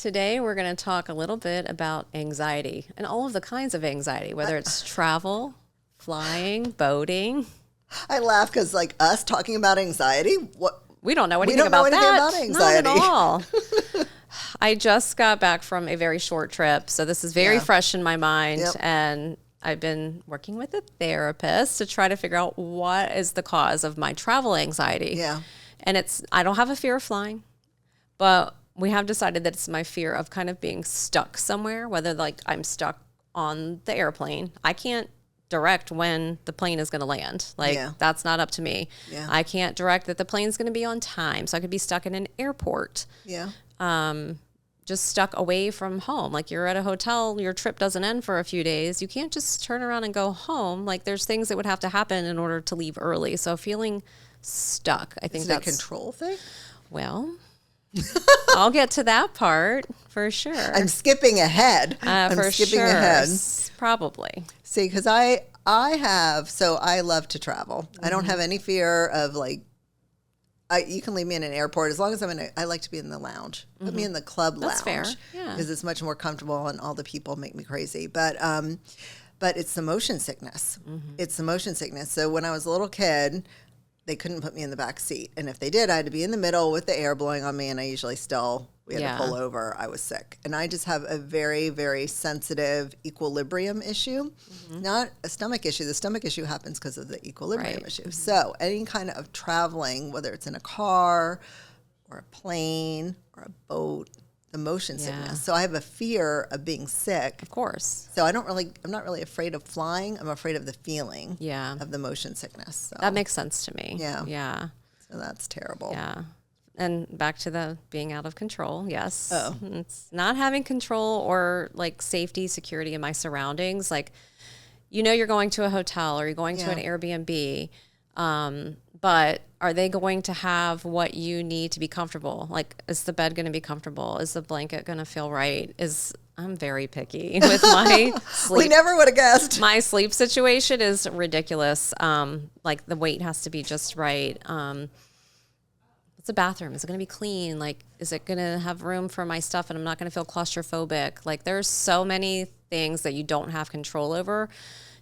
Today, we're going to talk a little bit about anxiety and all of the kinds of anxiety, whether it's travel, flying, boating. I laugh because, like, us talking about anxiety, We don't know we anything don't about know anything that. about anxiety. Not at all. I just got back from a very short trip, so this is very fresh in my mind. Yep. And I've been working with a therapist to try to figure out what is the cause of my travel anxiety. Yeah. And I don't have a fear of flying, but we have decided that it's my fear of kind of being stuck somewhere, whether like I'm stuck on the airplane. I can't direct when the plane is going to land. Like that's not up to me. Yeah. I can't direct that the plane's going to be on time. So I could be stuck in an airport. Yeah. Just stuck away from home. Like you're at a hotel, your trip doesn't end for a few days. You can't just turn around and go home. Like there's things that would have to happen in order to leave early. So feeling stuck, I think that's a control thing. Well, I'll get to that part for sure. I'm skipping ahead. For sure. Probably. See, because I love to travel. I don't have any fear of like. You can leave me in an airport as long as I like to be in the lounge. Put me in the club lounge. That's fair. Yeah. Because it's much more comfortable and all the people make me crazy. But it's the motion sickness. It's the motion sickness. So when I was a little kid, they couldn't put me in the back seat. And if they did, I had to be in the middle with the air blowing on me. And I usually we had to pull over. I was sick. And I just have a very, very sensitive equilibrium issue, not a stomach issue. The stomach issue happens because of the equilibrium issue. So any kind of traveling, whether it's in a car or a plane or a boat, the motion sickness. So I have a fear of being sick. Of course. So I'm not really afraid of flying. I'm afraid of the feeling of the motion sickness. So. That makes sense to me. Yeah. Yeah. So that's terrible. Yeah. And back to the being out of control. Yes. Oh. It's not having control or like safety, security in my surroundings. Like, you're going to a hotel or you're going to an Airbnb, but are they going to have what you need to be comfortable? Like, is the bed going to be comfortable? Is the blanket going to feel right? I'm very picky with my sleep. We never would have guessed. My sleep situation is ridiculous. Like the weight has to be just right. What's the bathroom? Is it going to be clean? Like, is it going to have room for my stuff and I'm not going to feel claustrophobic? Like, there's so many things that you don't have control over.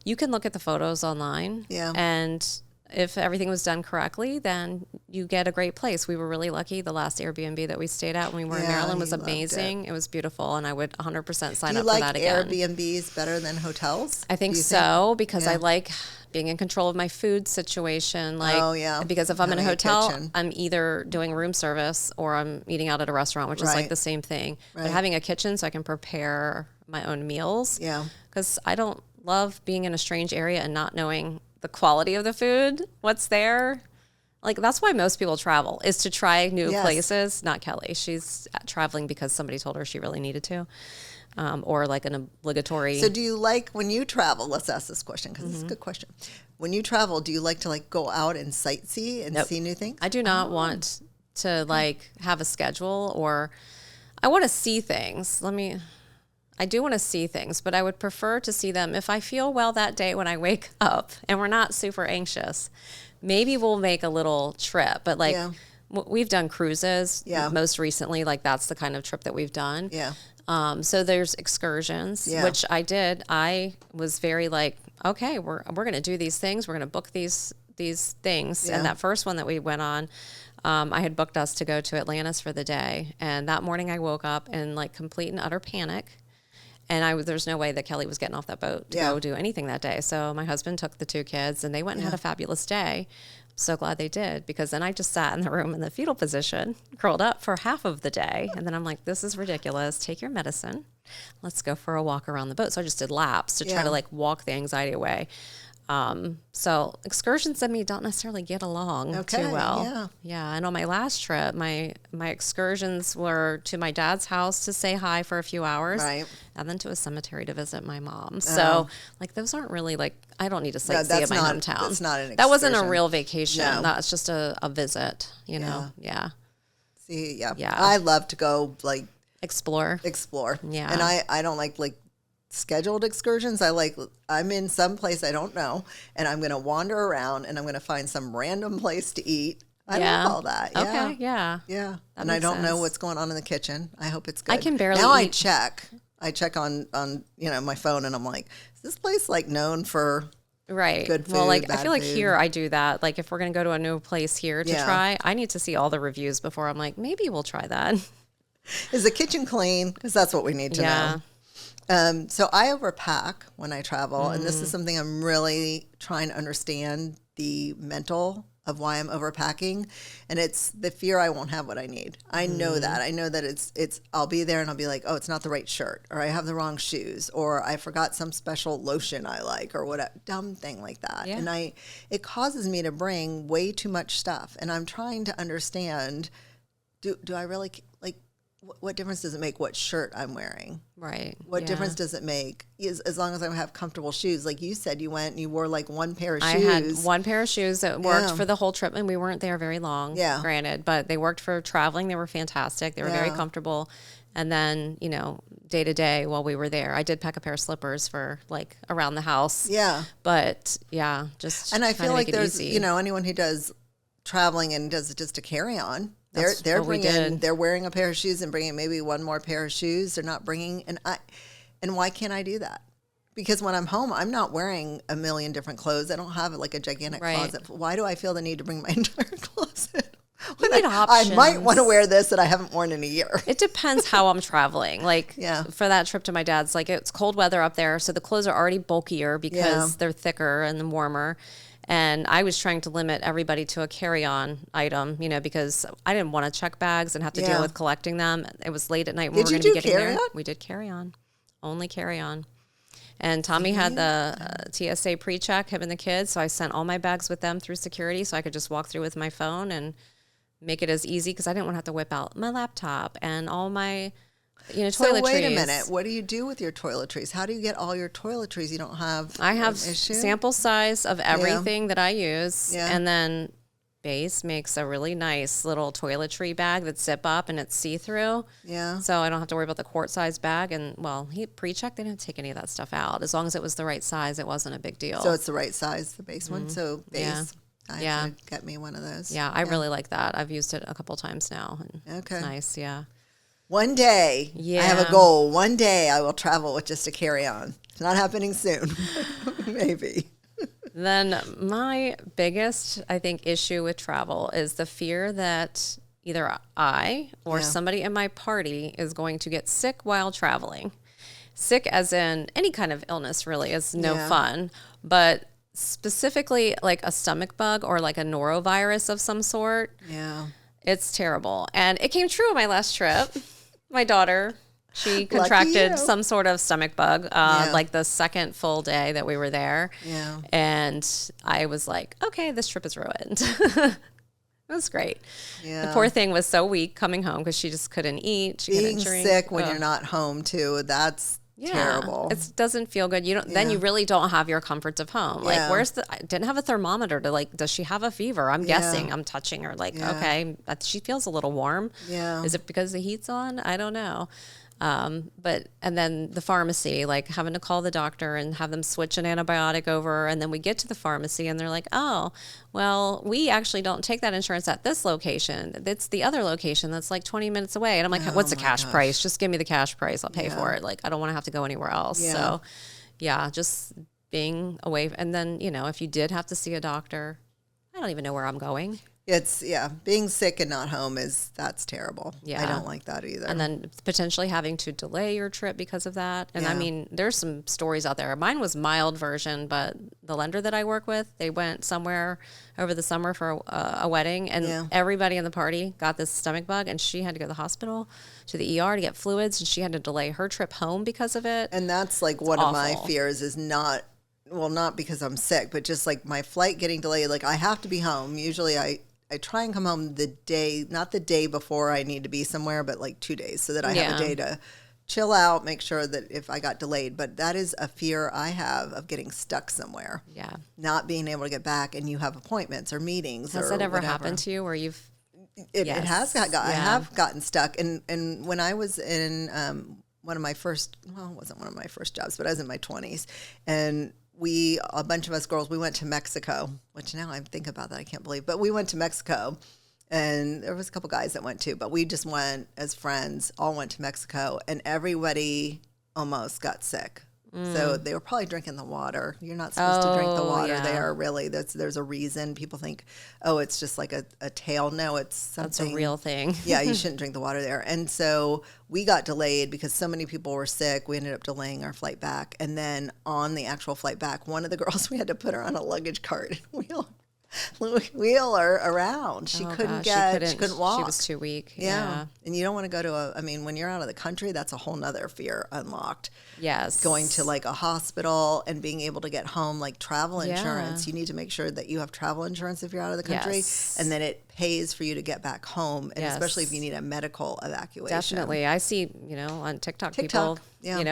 You can look at the photos online. Yeah. And if everything was done correctly, then you get a great place. We were really lucky. The last Airbnb that we stayed at when we were in Maryland was amazing. It was beautiful, and I would 100% sign up for that again. Do you like Airbnbs better than hotels? I think so, because I like being in control of my food situation. Like, because if I'm in a hotel, I'm either doing room service or I'm eating out at a restaurant, which is like the same thing. But having a kitchen so I can prepare my own meals. Yeah. Because I don't love being in a strange area and not knowing the quality of the food, what's there. Like, that's why most people travel, is to try new places. Not Kelly. She's traveling because somebody told her she really needed to. Or like an obligatory. So do you like, when you travel, let's ask this question because it's a good question. When you travel, do you like to like go out and sightsee and see new things? I do not want to like have a schedule, or I want to see things. I do want to see things, but I would prefer to see them if I feel well that day when I wake up and we're not super anxious. Maybe we'll make a little trip, but like we've done cruises most recently. Like that's the kind of trip that we've done. Yeah. So there's excursions, which I did. I was very like, okay, we're going to do these things. We're going to book these things. And that first one that we went on, I had booked us to go to Atlantis for the day. And that morning I woke up in like complete and utter panic. And there's no way that Kelly was getting off that boat to go do anything that day. So my husband took the two kids and they went and had a fabulous day. So glad they did, because then I just sat in the room in the fetal position, curled up for half of the day. And then I'm like, this is ridiculous. Take your medicine. Let's go for a walk around the boat. So I just did laps to try to like walk the anxiety away. So excursions and me don't necessarily get along too well. Yeah. And on my last trip, my excursions were to my dad's house to say hi for a few hours, and then to a cemetery to visit my mom. So like those aren't really like, I don't need to sightsee at my hometown. That's not an excursion. That wasn't a real vacation. No. That's just a visit, you know? Yeah. See, I love to go like explore. Yeah. And I don't like scheduled excursions. I'm in some place I don't know, and I'm going to wander around and I'm going to find some random place to eat. I love all that. Yeah. Okay. Yeah. Yeah. That And I makes don't know sense. what's going on in the kitchen. I hope it's good. I can barely now eat. I check on my phone, and I'm like, is this place like known for Right. good food, Well, like I bad feel like food? here I do that. Like if we're going to go to a new place here to Yeah. try, I need to see all the reviews before I'm like, maybe we'll try that. Is the kitchen clean? Because that's what we need to know. So I overpack when I travel, and this is something I'm really trying to understand the mental of why I'm overpacking, and it's the fear I won't have what I need. I know that. I know that it's I'll be there and I'll be like, oh, it's not the right shirt, or I have the wrong shoes, or I forgot some special lotion I like, or what a dumb thing like that. Yeah. And it causes me to bring way too much stuff, and I'm trying to understand, do I really like, what difference does it make what shirt I'm wearing? Right. What Yeah. difference does it make? As long as I have comfortable shoes. Like you said, you went and you wore like one pair of shoes. I had one pair of shoes that worked Yeah. for the whole trip, and we weren't there very long, granted, but they worked for traveling. They were fantastic. They were very comfortable. And then, day to day while we were there, I did pack a pair of slippers for like around the house. Yeah. But yeah, just And I trying feel to like make it there's, easy. anyone who does traveling and does it just to carry on. That's They're what we bringing, did. they're wearing a pair of shoes and bringing maybe one more pair of shoes. They're not bringing, and why can't I do that? Because when I'm home, I'm not wearing a million different clothes. I don't have like a gigantic Right. closet. Why do I feel the need to bring my entire closet? You When need I might options. want to wear this that I haven't worn in a year. It depends how I'm traveling. Like Yeah. for that trip to my dad's, like it's cold weather up there, so the clothes are already bulkier because they're thicker and warmer. And I was trying to limit everybody to a carry-on item, because I didn't want to check bags and have to deal Yeah. with collecting them. It was late at night when Did we were you going to be do getting there. carry-on? We did carry-on, only carry-on. And Tommy had the TSA pre-check, him and the kids, so I sent all my bags with them through security so I could just walk through with my phone and make it as easy because I didn't want to have to whip out my laptop and all my toiletries. So wait a minute. What do you do with your toiletries? How do you get all your toiletries? You don't have I have an issue? sample size of everything that I use. Yeah. And then Base makes a really nice little toiletry bag that's zip up and it's see-through. Yeah. So I don't have to worry about the quart size bag. And he pre-checked, they didn't take any of that stuff out. As long as it was the right size, it wasn't a big deal. So it's the right size, the base one. So base. Yeah. I Yeah. have to get me one of those. Yeah, I really like that. I've used it a couple times now. And Okay. It's nice, yeah. One day, I have Yeah. a goal. One day I will travel with just a carry-on. It's not happening soon. Maybe. Then my biggest, I think, issue with travel is the fear that either I or Yeah. somebody in my party is going to get sick while traveling. Sick as in any kind of illness really is no Yeah. fun, but specifically like a stomach bug or like a norovirus of some sort, Yeah. it's terrible. And it came true on my last trip. My daughter, she you. contracted some sort of stomach bug, Yeah. like the second full day that we were there. Yeah. And I was like, okay, this trip is ruined. It was great. Yeah. The poor thing was so weak coming home because she just couldn't eat. She Being couldn't drink. sick when Ugh. you're not home too, that's terrible. It doesn't feel good. You don't. Then Yeah. you really don't have your comforts of home. Like, Yeah. I didn't have a thermometer to like. Does she have a fever? I'm guessing. I'm touching her. Like, Yeah. okay, she feels a little warm. Yeah. Is it because the heat's on? I don't know. And then the pharmacy, like having to call the doctor and have them switch an antibiotic over. And then we get to the pharmacy and they're like, oh, well, we actually don't take that insurance at this location. It's the other location that's like 20 minutes away. And I'm like, what's the cash price? Just give me the cash price. I'll pay for it. Like, I don't want to have to go anywhere else. Yeah. So yeah, just being away. And then, if you did have to see a doctor, I don't even know where I'm going. It's being sick and not home that's terrible. Yeah. I don't like that either. And then potentially having to delay your trip because of that. And I Yeah. mean, there's some stories out there. Mine was mild version, but the lender that I work with, they went somewhere over the summer for a wedding, and everybody in the party got this stomach bug, and she had to go to the hospital, to the ER to get fluids, and she had to delay her trip home because of it. And that's like one of my awful. fears is not because I'm sick, but just like my flight getting delayed. Like I have to be home. Usually I try and come home not the day before I need to be somewhere, but like 2 days so that I have a day to chill out, make sure that if I got delayed. But that is a fear I have of getting stuck somewhere. Yeah. Not being able to get back and you have appointments or meetings. Has or that ever whatever. happened to you where you've... It Yes. has. I Yeah. have gotten stuck. And when I was in one of my first, well, it wasn't one of my first jobs, but I was in my 20s. And a bunch of us girls, we went to Mexico, which now I think about that, I can't believe. But we went to Mexico And there was a couple guys that went too, but we just went as friends, all went to Mexico, and everybody almost got sick. So they were probably drinking the water. You're not supposed to drink the water there, really. There's a reason. People think, oh, it's just like a tail. No, it's something. That's a real thing. Yeah, you shouldn't drink the water there. And so we got delayed because so many people were sick. We ended up delaying our flight back. And then on the actual flight back, one of the girls, we had to put her on a luggage cart and wheel her around. She couldn't walk. She was too weak. Yeah. And you don't want to go to when you're out of the country, that's a whole nother fear unlocked. Yes. Going to like a hospital and being able to get home, like travel insurance. You need to make sure that you have travel insurance if you're out of the country, and then it pays for you to get back home, and especially if you need a medical evacuation. Definitely. I see, on TikTok people,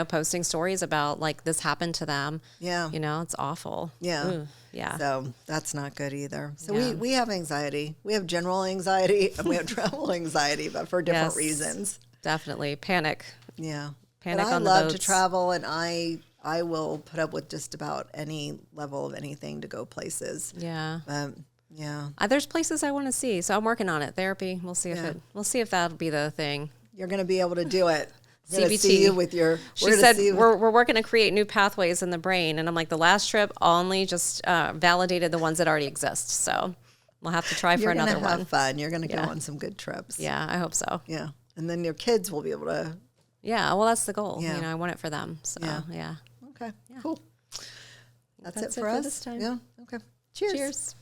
posting stories about like this happened to them. Yeah. It's awful. Yeah. Ooh, yeah. So that's not good either. So we have anxiety. We have general anxiety and we have travel anxiety, but for different reasons. Definitely. Panic. Yeah. Panic and on the boats. I love boats. to travel, and I will put up with just about any level of anything to go places. Yeah. Yeah. There's places I want to see, so I'm working on it. Therapy. We'll see if that'll be the thing. You're going to be able to do it. CBT. See you with your. She said we're working to create new pathways in the brain, and I'm like, the last trip only just validated the ones that already exist. So we'll have to try for another one. You're going to have fun. You're going to go on some good trips. Yeah, I hope so. Yeah, and then your kids will be able to. Yeah, well, that's the goal. Yeah. I want it for them. So yeah. Okay. Cool. That's it for us us this time. Yeah. Okay. Cheers. Cheers.